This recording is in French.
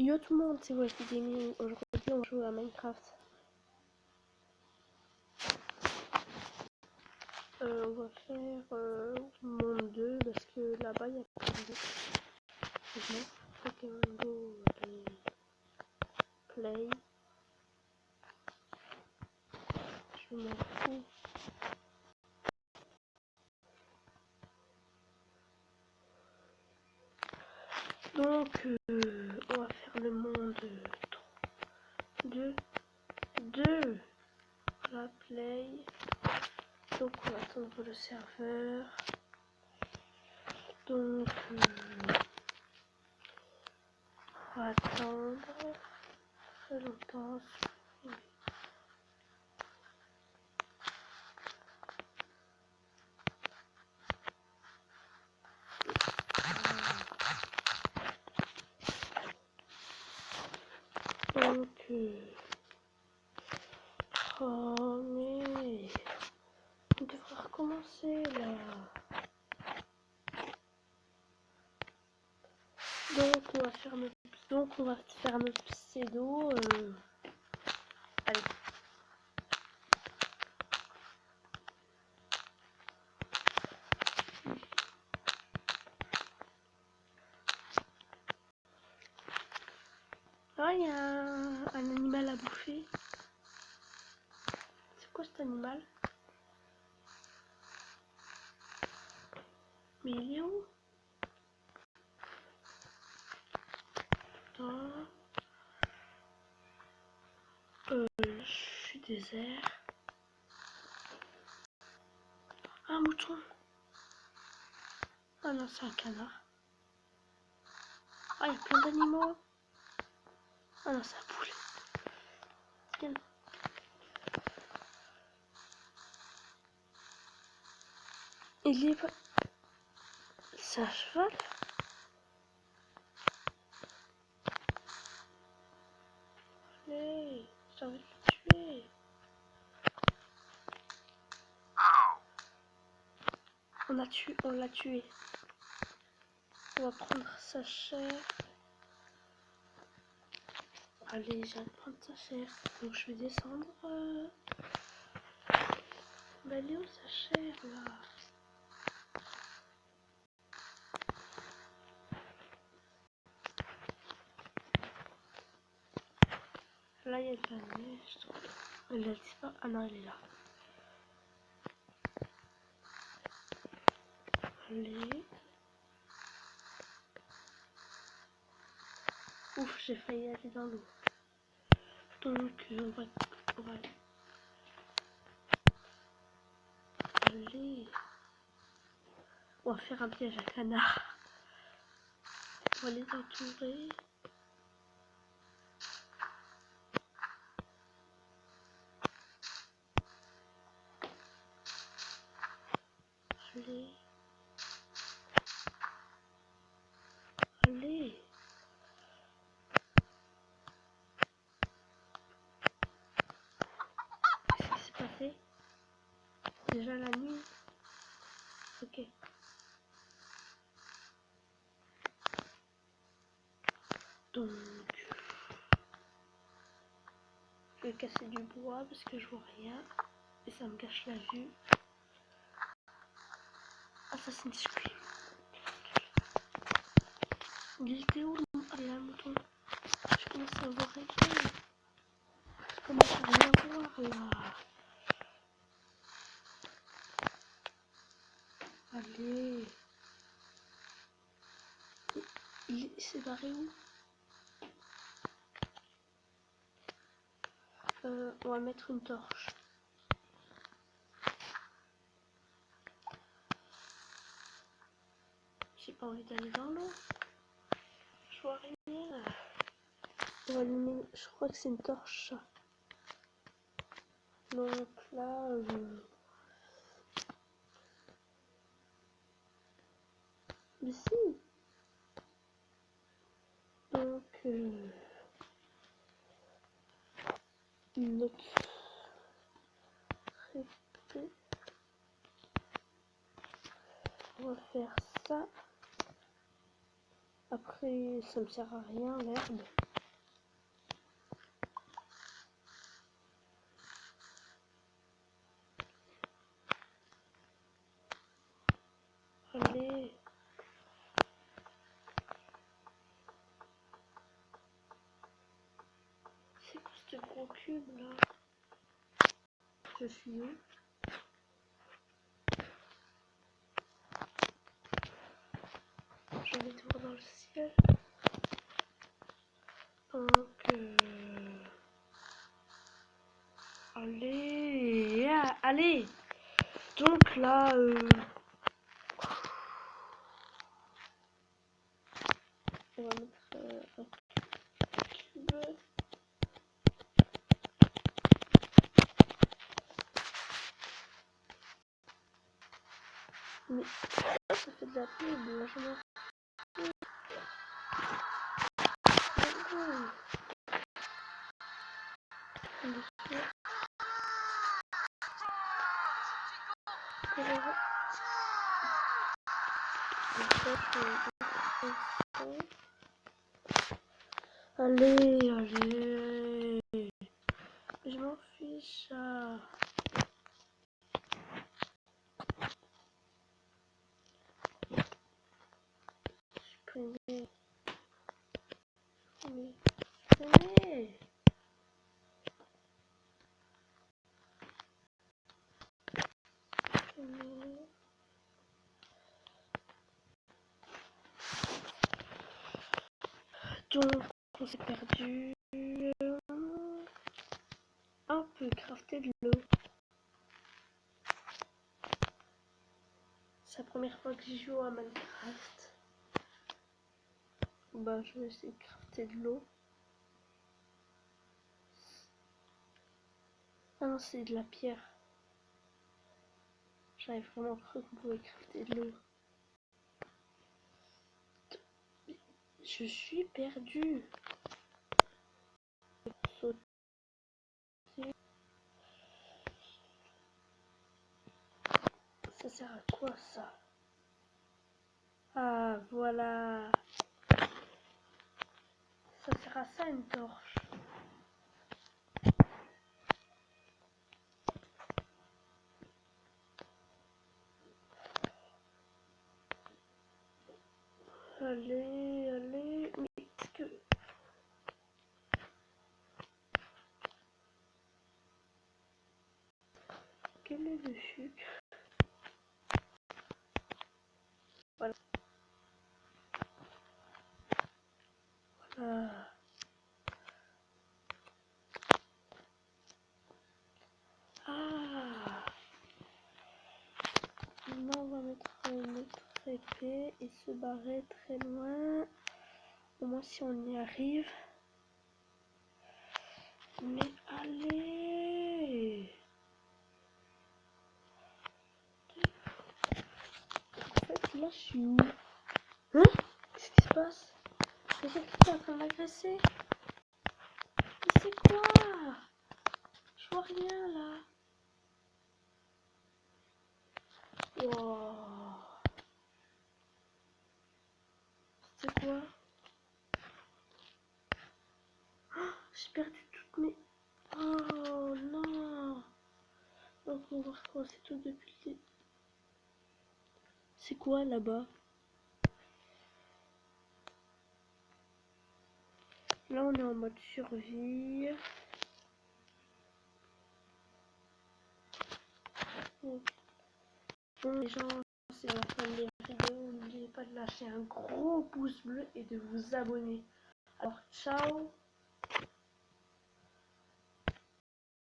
Yo tout le monde, c'est Westy Gaming. Aujourd'hui on joue à Minecraft. On va faire monde 2 parce que là-bas il y a pas de Pokémon Play. Je m'en fous. Donc on va faire le monde 2 la Play. Donc on va attendre le serveur. Donc on va attendre très longtemps. Donc oh mais on devrait recommencer là. Donc on va faire notre pseudo. Allez. Ah, il y a un animal à bouffer. C'est quoi cet animal? Mais il est où? Attends. Je suis désert. Un mouton. Ah non, c'est un canard. Ah, il y a plein d'animaux. Ah non, c'est un poulet. Tiens. Il est pas... C'est un cheval? Allez, j'ai envie de le tuer. On l'a tué. On va prendre sa chair. Allez, j'ai envie de prendre sa chair. Donc je vais descendre. Mais elle est où sa chair là? Là, il y a de la neige. Elle a disparu. Ah non, elle est là. Allez. Ouf, j'ai failli aller dans l'eau. Donc, on va aller. On va faire un piège à canard. On va les entourer. Allez. Allez. Qu'est-ce qui s'est passé? Déjà la nuit. Ok. Donc, je vais casser du bois parce que je vois rien. Et ça me gâche la vue. Assassin's Creed. Il était où? Ah, il y a un mouton. Je commence à voir rien. Je commence à rien voir là. Allez. Il s'est barré où? On va mettre une torche. J'ai pas envie d'aller dans l'eau. Je vois rien. On va allumer. Je crois que c'est une torche. Donc là, mais si. Donc notre répé. On va faire ça. Après, ça me sert à rien l'herbe. ce gros cube là. Je suis où? J'ai envie de voir dans le ciel. Donc allez, allez. Donc là on va mettre un cube. Mais ça fait de la pub, là je m'en fous. Allez, allez. Je m'en fiche. Supprimer. Supprimer. Donc, on s'est perdu. Un peu crafter de l'eau. C'est la première fois que je joue à Minecraft. Bah, je vais essayer de crafter de l'eau. Ah non, c'est de la pierre. J'avais vraiment cru qu'on pouvait crafter de l'eau. Je suis perdue. Sauter. Ça sert à quoi ça? Ah voilà. Ça sert à ça une torche. Allez, allez. Mais est-ce que... Quel est le sucre? Voilà. Voilà. Ah. Maintenant, on va mettre notre épée et se barrer très loin. Au moins, si on y arrive. Mais allez. En fait, là, je suis où? Hein? Qu'est-ce qui se passe? C'est quelqu'un qui est en train de m'agresser. Mais c'est quoi? Je vois rien là. Wow. C'est quoi? Oh, j'ai perdu toutes mes... Oh non. Donc on va recommencer tout depuis le début. C'est quoi là-bas? Là on est en mode survie. Bon les gens, c'est la fin de la vidéo. N'oubliez pas de lâcher un gros pouce bleu et de vous abonner. Alors ciao.